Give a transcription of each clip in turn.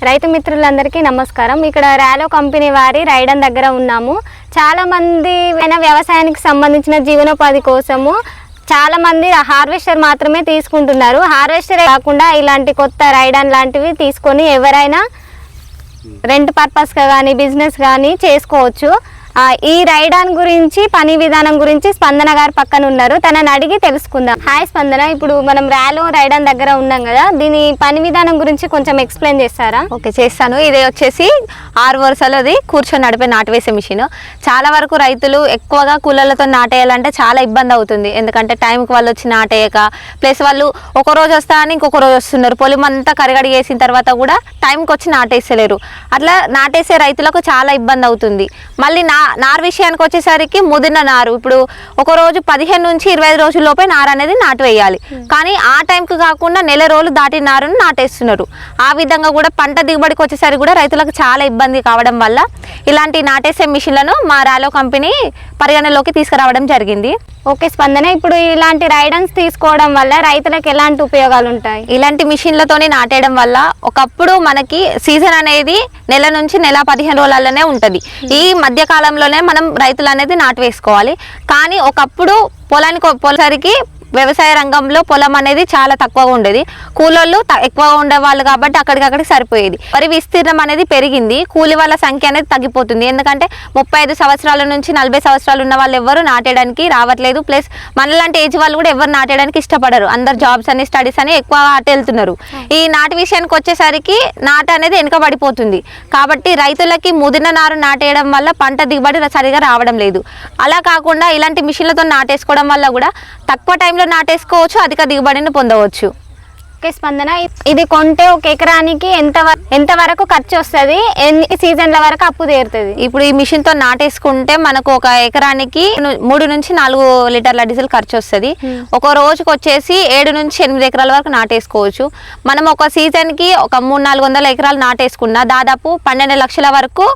రైతు మిత్రులందరికీ నమస్కారం. ఇక్కడ రాలో కంపెనీ వారి రైడన్ దగ్గర ఉన్నాము. చాలా మంది వ్యవసాయానికి సంబంధించిన జీవనోపాధి కోసము చాలా మంది హార్వెస్టర్ మాత్రమే తీసుకుంటున్నారు. హార్వెస్టర్ కాకుండా ఇలాంటి కొత్త రైడన్ లాంటివి తీసుకొని ఎవరైనా రెంట్ పర్పస్గా కానీ బిజినెస్ కానీ చేసుకోవచ్చు. ఈ రైడాన్ గురించి పని విధానం గురించి స్పందన గారు పక్కన ఉన్నారు, తనని అడిగి తెలుసుకుందాం. హాయ్ స్పందన, ఇప్పుడు మనం రాలో రైడాన్ దగ్గర ఉన్నాం కదా, దీని పని విధానం గురించి కొంచెం ఎక్స్ప్లెయిన్ చేస్తారా? ఓకే, చేస్తాను. ఇది వచ్చేసి 6 వరుసలది కూర్చొని నడిపే నాటువేసే మిషన్. చాలా వరకు రైతులు ఎక్కువగా కూలర్లతో నాటేయాలంటే చాలా ఇబ్బంది అవుతుంది. ఎందుకంటే టైంకి వాళ్ళు వచ్చి నాటేయక, ప్లస్ వాళ్ళు ఒక రోజు వస్తా అని ఇంకొక రోజు వస్తున్నారు. పొలం అంతా కరిగడి వేసిన తర్వాత కూడా టైంకి వచ్చి నాటేసలేరు. అట్లా నాటేసే రైతులకు చాలా ఇబ్బంది అవుతుంది. మళ్ళీ నారు విషయానికి వచ్చేసరికి ముదిరిన నారు ఇప్పుడు ఒక రోజు 15 నుంచి 25 రోజుల లోపే నారు అనేది నాటు వేయాలి. కానీ ఆ టైంకి కాకుండా నెల రోజులు దాటిన నారును నాటేస్తున్నారు. ఆ విధంగా కూడా పంట దిగుబడికి వచ్చేసరికి కూడా రైతులకు చాలా ఇబ్బంది కావడం వల్ల ఇలాంటి నాటేసే మిషన్లను మా రాలో కంపెనీ పరిగణలోకి తీసుకురావడం జరిగింది. ఓకే స్పందన, ఇప్పుడు ఇలాంటి రైడన్స్ తీసుకోవడం వల్ల రైతులకు ఎలాంటి ఉపయోగాలు ఉంటాయి? ఇలాంటి మిషన్లతోని నాటేయడం వల్ల ఒకప్పుడు మనకి సీజన్ అనేది నెల నుంచి నెల 15 రోజులలోనే ఉంటుంది. ఈ మధ్య కాలంలోనే మనం రైతులు అనేది నాటు వేసుకోవాలి. కానీ ఒకప్పుడు పొలానికి పోసరికి వ్యవసాయ రంగంలో పొలం అనేది చాలా తక్కువగా ఉండేది. కూలోళ్ళు ఎక్కువగా ఉండేవాళ్ళు కాబట్టి అక్కడికక్కడికి సరిపోయేది. వరి విస్తీర్ణం అనేది పెరిగింది, కూలి వాళ్ళ సంఖ్య అనేది తగ్గిపోతుంది. ఎందుకంటే 35 సంవత్సరాల నుంచి 40 సంవత్సరాలు ఉన్న వాళ్ళు ఎవరు నాటేయడానికి రావట్లేదు. ప్లస్ మనలాంటి ఏజ్ వాళ్ళు కూడా ఎవరు నాటేయడానికి ఇష్టపడరు. అందరు జాబ్స్ అని స్టడీస్ అని ఎక్కువ అటు వెళ్తున్నారు. ఈ నాటు విషయానికి వచ్చేసరికి నాటు అనేది వెనుకబడిపోతుంది. కాబట్టి రైతులకి ముదిరిన నారు నాటేయడం వల్ల పంట దిగుబడి సరిగా రావడం లేదు. అలా కాకుండా ఇలాంటి మిషన్లతో నాటేసుకోవడం వల్ల కూడా తక్కువ టైంలో నాటేసుకోవచ్చు, అధిక దిగుబడిని పొందవచ్చు. ఓకే స్పందన, ఇది కొంటే ఒక ఎకరానికి ఎంత వరకు ఖర్చు వస్తుంది, ఎన్ని సీజన్ల వరకు అప్పు తీరుతుంది? ఇప్పుడు ఈ మిషన్ తో నాటేసుకుంటే మనకు ఒక ఎకరానికి 3 నుంచి 4 లీటర్ల డీజిల్ ఖర్చు వస్తుంది. ఒక రోజుకి వచ్చేసి 7 నుంచి 8 ఎకరాల వరకు నాటేసుకోవచ్చు. మనం ఒక సీజన్ కి ఒక 300-400 ఎకరాలు నాటేసుకున్నా దాదాపు 12 లక్షల వరకు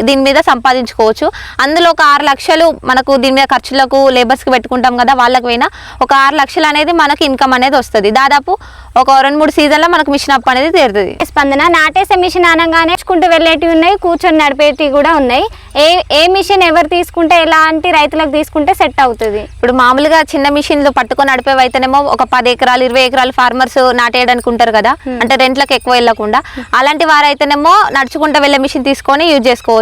దీని మీద సంపాదించుకోవచ్చు. అందులో ఒక 6 లక్షలు మనకు దీని మీద ఖర్చులకు లేబర్స్కి పెట్టుకుంటాం కదా, వాళ్ళకి పోయినా ఒక 6 లక్షలు అనేది మనకి ఇన్కమ్ అనేది వస్తుంది. దాదాపు ఒక 2-3 సీజన్లో మనకు మిషన్ అప్ అనేది తీరుతుంది. స్పందన, నాటేసే మిషన్ అనగానే నేర్చుకుంటూ వెళ్ళేటివి ఉన్నాయి, కూర్చొని నడిపేటివి కూడా ఉన్నాయి. ఏ మిషన్ ఎవరు తీసుకుంటే ఎలాంటి రైతులకు తీసుకుంటే సెట్ అవుతుంది? ఇప్పుడు మామూలుగా చిన్న మిషన్లు పట్టుకొని నడిపేవి అయితేనేమో ఒక 10 ఎకరాలు 20 ఎకరాలు ఫార్మర్స్ నాటేయడానికి ఉంటారు కదా, అంటే రెంట్లకు ఎక్కువ వెళ్ళకుండా, అలాంటి వారైతేనేమో నడుచుకుంటూ వెళ్ళే మిషన్ తీసుకొని యూజ్ చేసుకోవచ్చు.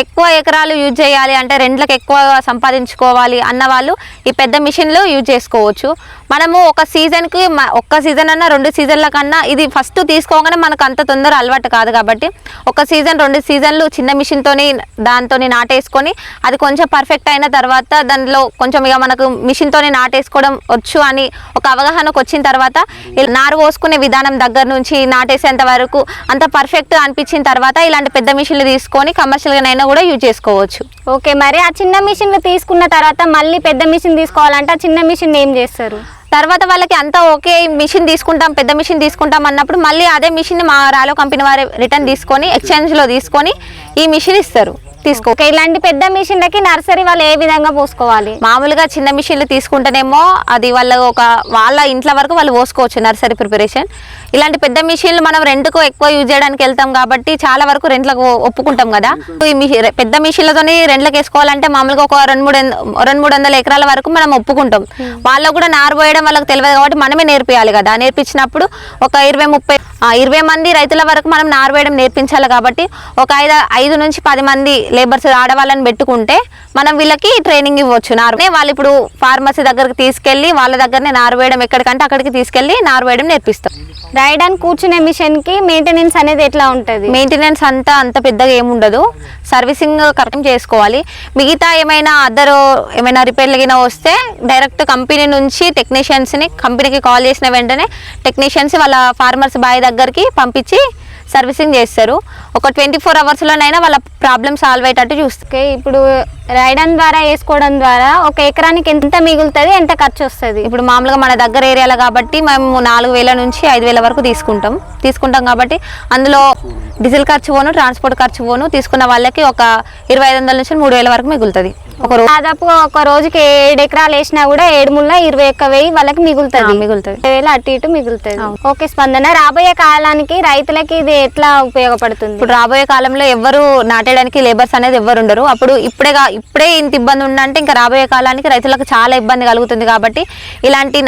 ఎక్కువ ఎకరాలు యూజ్ చేయాలి అంటే రెంట్లకు ఎక్కువ సంపాదించుకోవాలి అన్న వాళ్ళు ఈ పెద్ద మిషన్లు యూజ్ చేసుకోవచ్చు. మనము ఒక సీజన్కి ఒక్క సీజన్ అన్నా 2 సీజన్ల కన్నా ఇది ఫస్ట్ తీసుకోగానే మనకు అంత తొందర అలవాటు కాదు. కాబట్టి ఒక సీజన్ 2 సీజన్లు చిన్న మిషన్తోని దాంతో నాటేసుకొని అది కొంచెం పర్ఫెక్ట్ అయిన తర్వాత దానిలో కొంచెం ఇక మనకు మిషన్తోని నాటేసుకోవడం వచ్చు అని ఒక అవగాహనకు వచ్చిన తర్వాత నారు పోసుకునే విధానం దగ్గర నుంచి నాటేసేంత వరకు అంత పర్ఫెక్ట్ అనిపించిన తర్వాత ఇలాంటి పెద్ద మిషన్లు తీసుకొని కమర్షియల్గానైనా కూడా యూజ్ చేసుకోవచ్చు. ఓకే, మరి ఆ చిన్న మిషన్లు తీసుకున్న తర్వాత మళ్ళీ పెద్ద మిషన్ తీసుకోవాలంటే ఆ చిన్న మిషన్ ఏం చేస్తారు? తర్వాత వాళ్ళకి అంతా ఓకే మిషన్ తీసుకుంటాం, పెద్ద మిషన్ తీసుకుంటాం అన్నప్పుడు మళ్ళీ అదే మిషన్ మా రాలో కంపెనీ వారు రిటర్న్ తీసుకొని ఎక్స్చేంజ్లో తీసుకొని ఈ మిషన్ ఇస్తారు. ఓకే, ఇలాంటి పెద్ద మిషన్లకి నర్సరీ వాళ్ళు ఏ విధంగా పోసుకోవాలి? మామూలుగా చిన్న మిషన్లు తీసుకుంటేనేమో అది వాళ్ళ ఇంట్లో వరకు వాళ్ళు పోసుకోవచ్చు నర్సరీ ప్రిపరేషన్. ఇలాంటి పెద్ద మిషన్లు మనం రెంట్కు ఎక్కువ యూజ్ చేయడానికి వెళ్తాం కాబట్టి చాలా వరకు రెంట్లకు ఒప్పుకుంటాం కదా. ఈ పెద్ద మిషన్లతోని రెంట్లకు వేసుకోవాలంటే మామూలుగా ఒక 200-300 ఎకరాల వరకు మనం ఒప్పుకుంటాం. వాళ్ళకు కూడా నారు పోయడం వాళ్ళకి తెలియదు కాబట్టి మనమే నేర్పియాలి కదా. నేర్పించినప్పుడు ఒక 20 మంది రైతుల వరకు మనం నారు వేయడం నేర్పించాలి. కాబట్టి ఒక 5 నుంచి 10 మంది లేబర్స్ ఆడవాళ్ళని పెట్టుకుంటే మనం వీళ్ళకి ట్రైనింగ్ ఇవ్వచ్చు. వాళ్ళు ఇప్పుడు ఫార్మసీ దగ్గరికి తీసుకెళ్ళి వాళ్ళ దగ్గరనే నారు వేయడం ఎక్కడికంటే అక్కడికి తీసుకెళ్ళి నారు వేయడం నేర్పిస్తాం. రైడన్ కూర్చునే మిషన్ కి మెయింటెనెన్స్ అనేది ఎట్లా ఉంటుంది? మెయింటెనెన్స్ అంత పెద్దగా ఏముండదు, సర్వీసింగ్ కరెక్ట్ చేసుకోవాలి. మిగతా ఏమైనా రిపేర్లు గిన వస్తే డైరెక్ట్ కంపెనీ నుంచి టెక్నీషియన్స్ని కంపెనీకి కాల్ చేసిన వెంటనే టెక్నీషియన్స్ వాళ్ళ ఫార్మర్స్ బాయ్ దగ్గరికి పంపించి సర్వీసింగ్ చేస్తారు. ఒక 24 అవర్స్లోనైనా వాళ్ళ ప్రాబ్లమ్ సాల్వ్ అయ్యేటట్టు చూస్తే. ఇప్పుడు రైడన్ ద్వారా వేసుకోవడం ద్వారా ఒక ఎకరానికి ఎంత మిగులుతుంది, ఎంత ఖర్చు వస్తుంది? ఇప్పుడు మామూలుగా మన దగ్గర ఏరియాలో కాబట్టి మేము 4,000 నుంచి 5,000 వరకు తీసుకుంటాం కాబట్టి అందులో డీజిల్ ఖర్చు పోను, ట్రాన్స్పోర్ట్ ఖర్చు పోను, తీసుకున్న వాళ్ళకి ఒక 2,500 నుంచి 3,000 వరకు మిగులుతుంది. దాదాపు ఒక రోజుకి 7 ఎకరాలు వేసినా కూడా 7×21,000 వాళ్ళకి మిగులుతుంది. మిగులుతుంది 1,000 అటు ఇటు మిగులుతుంది. ఓకే స్పందన, రాబోయే కాలానికి రైతులకి ఇది ఎట్లా ఉపయోగపడుతుంది? ఇప్పుడు రాబోయే కాలంలో ఎవరు నాటేయడానికి లేబర్స్ అనేది ఎవరు ఉండరు. అప్పుడు ఇప్పుడే ఇంత ఇబ్బంది ఉందంటే ఇంకా రాబోయే కాలానికి రైతులకు చాలా ఇబ్బంది కలుగుతుంది. కాబట్టి ఇలాంటి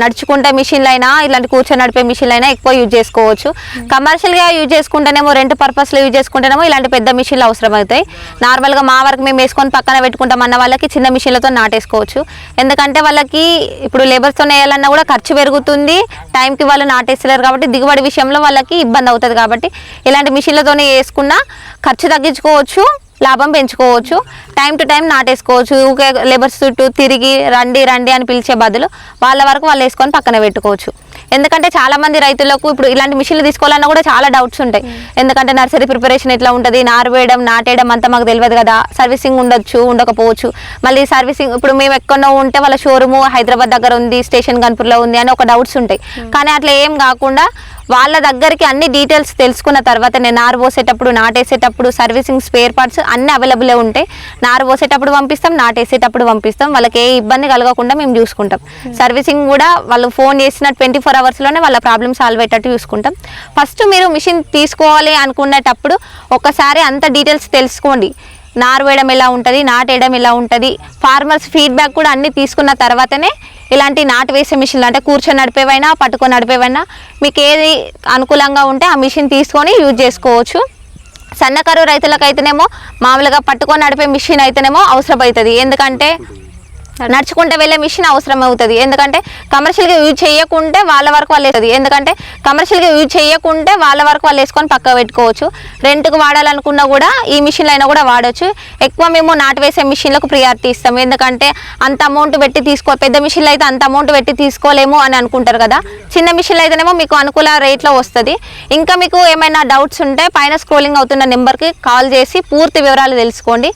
నడుచుకుంటే మిషన్లు అయినా ఇలాంటి కూర్చొని నడిపే మిషన్లు అయినా ఎక్కువ యూజ్ చేసుకోవచ్చు. కమర్షియల్గా యూజ్ చేసుకుంటేనేమో రెంట్ పర్పస్లో యూజ్ చేసుకుంటేనేమో ఇలాంటి పెద్ద మిషన్లు అవసరం అవుతాయి. నార్మల్గా మా వరకు మేము వేసుకొని పక్కన పెట్టుకుంటాం అన్న వాళ్ళకి చిన్న మిషన్లతో నాటేసుకోవచ్చు. ఎందుకంటే వాళ్ళకి ఇప్పుడు లేబర్స్తో వేయాలన్నా కూడా ఖర్చు పెరుగుతుంది, టైంకి వాళ్ళు నాటేస్తలేరు కాబట్టి దిగుబడి విషయంలో వాళ్ళకి ఇబ్బంది అవుతుంది. కాబట్టి ఇలాంటి మిషన్లతోనే వేసుకున్నా ఖర్చు తగ్గించుకోవచ్చు, లాభం పెంచుకోవచ్చు, టైం టు టైం నాటేసుకోవచ్చు. ఊకే లేబర్స్ చుట్టూ తిరిగి రండి రండి అని పిలిచే బదులు వాళ్ళ వరకు వాళ్ళు వేసుకొని పక్కన పెట్టుకోవచ్చు. ఎందుకంటే చాలా మంది రైతులకు ఇప్పుడు ఇలాంటి మిషన్లు తీసుకోవాలన్నా కూడా చాలా డౌట్స్ ఉంటాయి. ఎందుకంటే నర్సరీ ప్రిపరేషన్ ఎట్లా ఉంటుంది, నారు వేయడం నాటేయడం అంతా మాకు తెలియదు కదా, సర్వీసింగ్ ఉండొచ్చు ఉండకపోవచ్చు. మళ్ళీ సర్వీసింగ్ ఇప్పుడు మేము ఎక్కడో ఉంటే వాళ్ళ షోరూము హైదరాబాద్ దగ్గర ఉంది, స్టేషన్ గన్పూర్లో ఉంది అని ఒక డౌట్స్ ఉంటాయి. కానీ అట్లా ఏం కాకుండా వాళ్ళ దగ్గరికి అన్ని డీటెయిల్స్ తెలుసుకున్న తర్వాత నేను నారు పోసేటప్పుడు నాటేసేటప్పుడు సర్వీసింగ్ స్పేర్ పార్ట్స్ అన్నీ అవైలబుల్ ఉంటాయి. నారు పోసేటప్పుడు పంపిస్తాం, నాటేసేటప్పుడు పంపిస్తాం. వాళ్ళకి ఏ ఇబ్బంది కలగకుండా మేము చూసుకుంటాం. సర్వీసింగ్ కూడా వాళ్ళు ఫోన్ చేసిన 24 అవర్స్లోనే వాళ్ళ ప్రాబ్లమ్ సాల్వ్ అయ్యేటట్టు చూసుకుంటాం. ఫస్ట్ మీరు మిషన్ తీసుకోవాలి అనుకునేటప్పుడు ఒకసారి అంత డీటెయిల్స్ తెలుసుకోండి. నారు వేయడం ఎలా ఉంటుంది, నాటేయడం ఎలా ఉంటుంది, ఫార్మర్స్ ఫీడ్బ్యాక్ కూడా అన్నీ తీసుకున్న తర్వాతనే ఇలాంటి నాటు వేసే మిషన్లు అంటే కూర్చొని నడిపేవైనా పట్టుకొని నడిపేవైనా మీకు ఏది అనుకూలంగా ఉంటే ఆ మిషన్ తీసుకొని యూజ్ చేసుకోవచ్చు. సన్నకారు రైతులకైతేనేమో మామూలుగా పట్టుకొని నడిపే మిషన్ అయితేనేమో అవసరం అవుతుంది. ఎందుకంటే నడుచుకుంటే వెళ్ళే మిషన్ అవసరం అవుతుంది. ఎందుకంటే కమర్షియల్గా యూజ్ చేయకుంటే వాళ్ళ వరకు వాళ్ళు వేస్తుంది. ఎందుకంటే కమర్షియల్గా యూజ్ చేయకుంటే వాళ్ళ వరకు వాళ్ళు వేసుకొని పక్క పెట్టుకోవచ్చు. రెంట్కు వాడాలనుకున్నా కూడా ఈ మిషన్లు అయినా కూడా వాడచ్చు. ఎక్కువ మేము నాటు వేసే మిషన్లకు ప్రియారిటీ ఇస్తాం. ఎందుకంటే అంత అమౌంట్ పెట్టి పెద్ద మిషన్లు అయితే అంత అమౌంట్ పెట్టి తీసుకోలేము అని అనుకుంటారు కదా. చిన్న మిషన్లు అయితేనేమో మీకు అనుకూల రేట్లో వస్తుంది. ఇంకా మీకు ఏమైనా డౌట్స్ ఉంటే పైన స్క్రోలింగ్ అవుతున్న నెంబర్కి కాల్ చేసి పూర్తి వివరాలు తెలుసుకోండి.